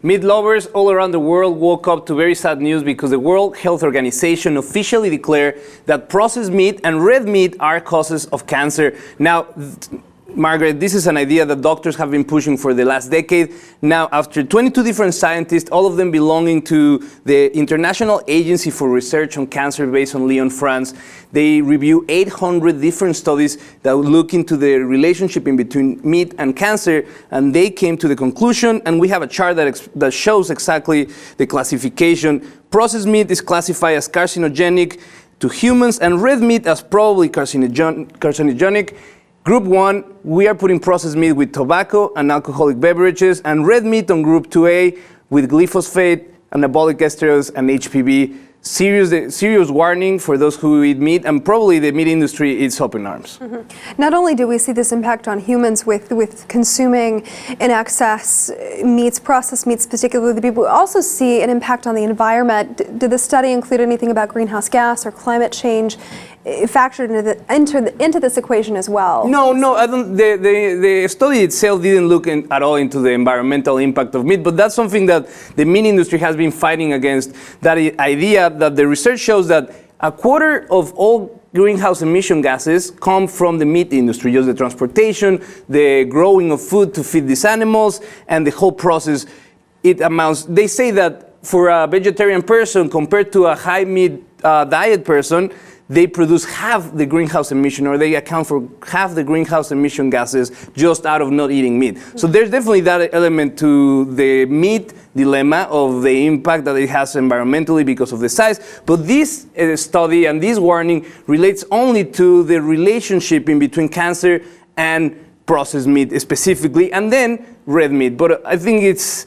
Meat lovers all around the world woke up to very sad news because the World Health Organization officially declared that processed meat and red meat are causes of cancer. Now, Margaret, this is an idea that doctors have been pushing for the last decade. Now, after 22 different scientists, all of them belonging to the International Agency for Research on Cancer based on Lyon, France, they review 800 different studies that look into the relationship in between meat and cancer, and they came to the conclusion, and we have a chart that shows exactly the classification. Processed meat is classified as carcinogenic to humans, and red meat as probably carcinogenic. Group 1, we are putting processed meat with tobacco and alcoholic beverages, and red meat on Group 2A with glyphosate, anabolic steroids, and HPV. Serious warning for those who eat meat, and probably the meat industry is up in arms. Not only do we see this impact on humans with consuming in excess meats, processed meats, particularly the people, we also see an impact on the environment. Did the study include anything about greenhouse gas or climate change factored into this equation as well? No, I don't. The study itself didn't look at all into the environmental impact of meat, but that's something that the meat industry has been fighting against, that idea that the research shows that a quarter of all greenhouse emission gases come from the meat industry, just the transportation, the growing of food to feed these animals, and the whole process. It amounts, they say that for a vegetarian person compared to a high meat diet person, they produce half the greenhouse emission, or they account for half the greenhouse emission gases just out of not eating meat. So there's definitely that element to the meat dilemma of the impact that it has environmentally because of the size. But this study and this warning relates only to the relationship in between cancer and processed meat specifically, and then red meat. But I think it's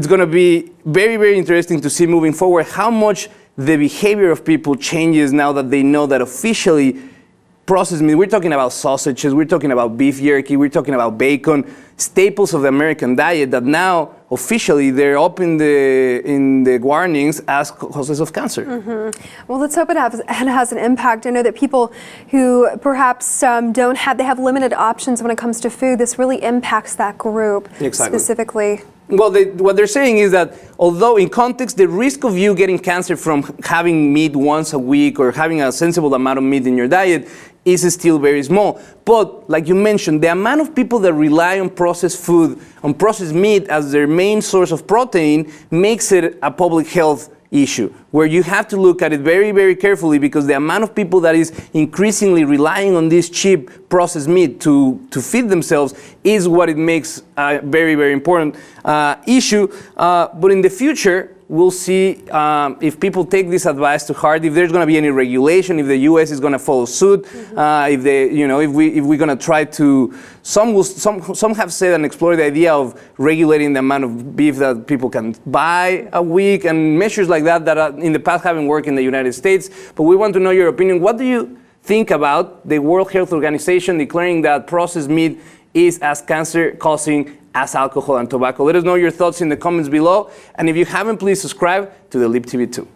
going to be very, very interesting to see moving forward how much the behavior of people changes now that they know that officially processed meat, we're talking about sausages, we're talking about beef jerky, we're talking about bacon, staples of the American diet that now officially they're up in the warnings as causes of cancer. Well, let's hope it has an impact. I know that people who perhaps they have limited options when it comes to food, this really impacts that group specifically. Well, what they're saying is that although in context, the risk of you getting cancer from having meat once a week or having a sensible amount of meat in your diet is still very small. But like you mentioned, the amount of people that rely on processed food, on processed meat as their main source of protein makes it a public health issue, where you have to look at it very, very carefully, because the amount of people that is increasingly relying on this cheap processed meat to feed themselves is what it makes a very, very important issue. But in the future, we'll see if people take this advice to heart, if there's going to be any regulation, if the U.S. is going to follow suit, if we're going to try to. Some have said and explored the idea of regulating the amount of beef that people can buy a week, and measures like that in the past haven't worked in the United States. But we want to know your opinion. What do you think about the World Health Organization declaring that processed meat is as cancer-causing as alcohol and tobacco? Let us know your thoughts in the comments below. And if you haven't, please subscribe to the Lip TV 2.